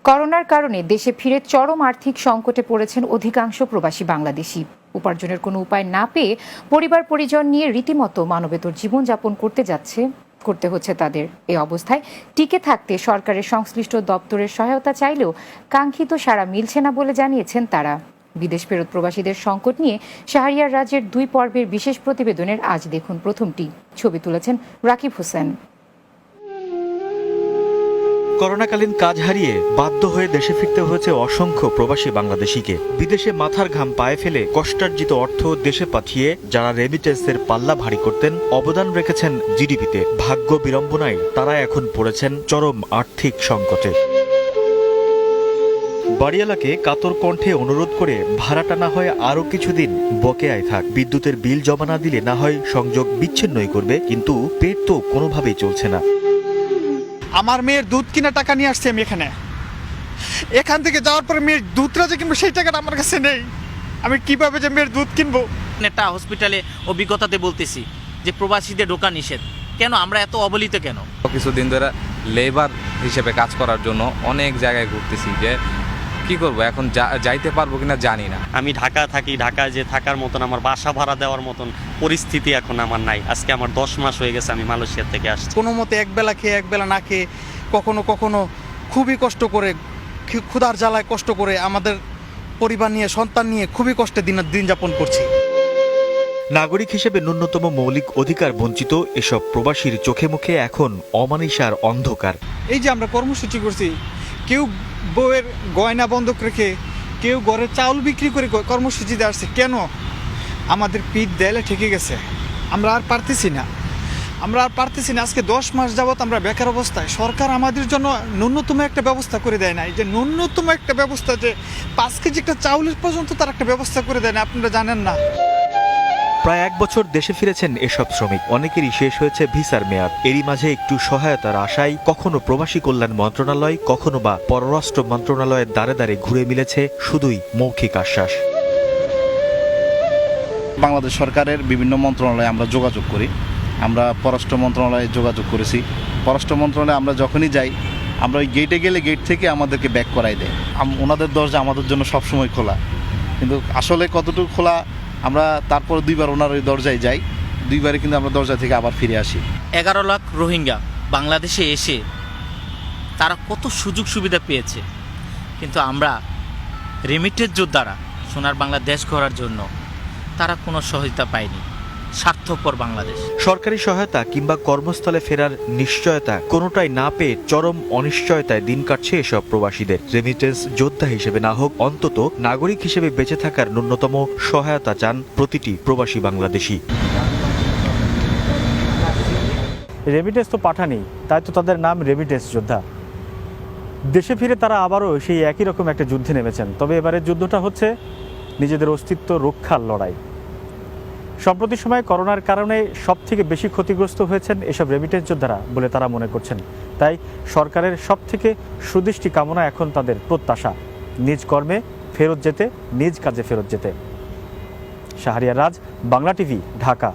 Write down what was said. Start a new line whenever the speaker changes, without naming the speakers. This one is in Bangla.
করোনার কারণে দেশে ফিরে চরম আর্থিক সংকটে পড়েছেন অধিকাংশ প্রবাসী বাংলাদেশি। উপার্জনের কোনো উপায় না পেয়ে পরিবার পরিজন নিয়ে রীতিমতো মানবেতর জীবনযাপন করতে হচ্ছে তাদের। এই অবস্থায় টিকে থাকতে সরকারের সংশ্লিষ্ট দপ্তরের সহায়তা চাইলেও কাঙ্ক্ষিত সাড়া মিলছে না বলে জানিয়েছেন তারা। বিদেশ ফেরত প্রবাসীদের সংকট নিয়ে শাহরিয়ার রাজের 2 পর্বের বিশেষ প্রতিবেদনের আজ দেখুন প্রথমটি। ছবি তুলেছেন রাকিব হোসেন।
করোনাকালীন কাজ হারিয়ে বাধ্য হয়ে দেশে ফিরতে হয়েছে অসংখ্য প্রবাসী বাংলাদেশিকে। বিদেশে মাথার ঘাম পায়ে ফেলে কষ্টার্জিত অর্থ দেশে পাঠিয়ে যারা রেমিটেন্সের পাল্লা ভারী করতেন, অবদান রেখেছেন জিডিপিতে, ভাগ্য বিড়ম্বনায় তারা এখন পড়েছেন চরম আর্থিক সংকটে। বাড়িওয়ালাকে কাতর কণ্ঠে অনুরোধ করে ভাড়াটা না হয় আরো কিছুদিন বকেয়ায় থাক, বিদ্যুতের বিল জমা না দিলে না হয় সংযোগ বিচ্ছিন্নই করবে, কিন্তু পেট তো কোনোভাবেই চলছে না।
আমার মেয়ের দুধ কিনা টাকা নিয়ে আসছি আমি এখান থেকে যাওয়ার পরে মেয়ের দুধটা যে কিনবো সেই টাকাটা আমার কাছে নেই। আমি কিভাবে যে মেয়ের দুধ কিনবো?
একটা হসপিটালে অভিজ্ঞতাতে বলতেছি যে প্রবাসীদের ঢোকা নিষেধ। কেন আমরা এত অবহেলিত কেন?
কিছুদিন ধরে লেবার হিসেবে কাজ করার জন্য অনেক জায়গায় ঘুরতেছি, যে কি করব এখন, যাইতে পারবো কিনা জানি না।
আমি ঢাকা থাকি, ঢাকায় যে থাকার মতন আমার বাসা ভাড়া দেওয়ার মতন পরিস্থিতি এখন আমার নাই। আজকে আমার 10 মাস হয়ে গেছে আমি মালয়েশিয়া থেকে আসছি।
কোনো মতে একবেলা খেয়ে একবেলা না খেয়ে, কখনো কখনো খুবই কষ্ট করে, ক্ষুধার জ্বালায় কষ্ট করে আমাদের পরিবার নিয়ে, সন্তান নিয়ে খুবই কষ্টে দিন যাপন করছি।
নাগরিক হিসেবে ন্যূনতম মৌলিক অধিকার বঞ্চিত এসব প্রবাসীর চোখে মুখে এখন অমানিসার অন্ধকার।
এই যে আমরা কর্মসূচি করছি, কেউ বউয়ের গয়না বন্ধক রেখে, কেউ ঘরে চাউল বিক্রি করে কর্মসূচিতে আসছে। কেন? আমাদের পিঠ দেয়ালে ঠেকে গেছে, আমরা আর পারতেছি না। আজকে 10 মাস যাবত আমরা বেকার অবস্থায়। সরকার আমাদের জন্য ন্যূনতম একটা ব্যবস্থা করে দেয় না। এই যে ন্যূনতম একটা ব্যবস্থা, যে 5 কেজি একটা চাউলের পর্যন্ত তার একটা ব্যবস্থা করে দেয় না, আপনারা জানেন না।
প্রায় 1 বছর দেশে ফিরেছেন এসব শ্রমিক, অনেকেরই শেষ হয়েছে ভিসার মেয়াদ। এরই মাঝে একটু সহায়তার আশায় কখনো প্রবাসী কল্যাণ মন্ত্রণালয়, কখনো বা পররাষ্ট্র মন্ত্রণালয়ের দ্বারে দ্বারে ঘুরে মিলেছে শুধুই মৌখিক আশ্বাস।
বাংলাদেশ সরকারের বিভিন্ন মন্ত্রণালয়ে আমরা যোগাযোগ করি। আমরা পররাষ্ট্র মন্ত্রণালয়ে যোগাযোগ করেছি। পররাষ্ট্র মন্ত্রণালয়ে আমরা যখনই যাই, আমরা ওই গেটে গেলে গেট থেকে আমাদেরকে ব্যাক করাই দেয়। ওনাদের দরজা আমাদের জন্য সবসময় খোলা, কিন্তু আসলে কতটুকু খোলা আমরা তারপর 2বার ওনার ওই দরজায় যাই, 2বারে কিন্তু আমরা দরজা থেকে আবার ফিরে আসি।
11 লাখ রোহিঙ্গা বাংলাদেশে এসে তারা কত সুযোগ সুবিধা পেয়েছে, কিন্তু আমরা রেমিটেন্স যোদ্ধারা সোনার বাংলা দেশ গড়ার জন্য তারা কোনো সহায়তা পায়নি। স্বার্থপর বাংলাদেশ।
সরকারি সহায়তা কিংবা কর্মস্থলে ফেরার নিশ্চয়তা কোনোটাই না পেয়ে চরম অনিশ্চয়তায় দিন কাটছে এসব প্রবাসীদের। রেমিটেন্স যোদ্ধা হিসেবে না হোক, অন্তত নাগরিক হিসেবে বেঁচে থাকার ন্যূনতম সহায়তা চান প্রতিটি প্রবাসী বাংলাদেশি।
রেমিটেন্স তো পাঠানি, তাই তো তাদের নাম রেমিটেন্স যোদ্ধা। দেশে ফিরে তারা আবারও সেই একই রকম একটা যুদ্ধে নেমেছেন, তবে এবারের যুদ্ধটা হচ্ছে নিজেদের অস্তিত্ব রক্ষার লড়াই। সম্প্রতি সময়ে করোনার কারণে সবথেকে বেশি ক্ষতিগ্রস্ত হয়েছেন এসব রেমিটেন্স যোদ্ধারা বলে তারা মনে করছেন। তাই সরকারের সবথেকে সুদৃষ্টি কামনা এখন তাদের প্রত্যাশা নিজ কর্মে ফেরত যেতে, নিজ কাজে ফেরত যেতে। শাহরিয়ার রাজ, বাংলা টিভি, ঢাকা।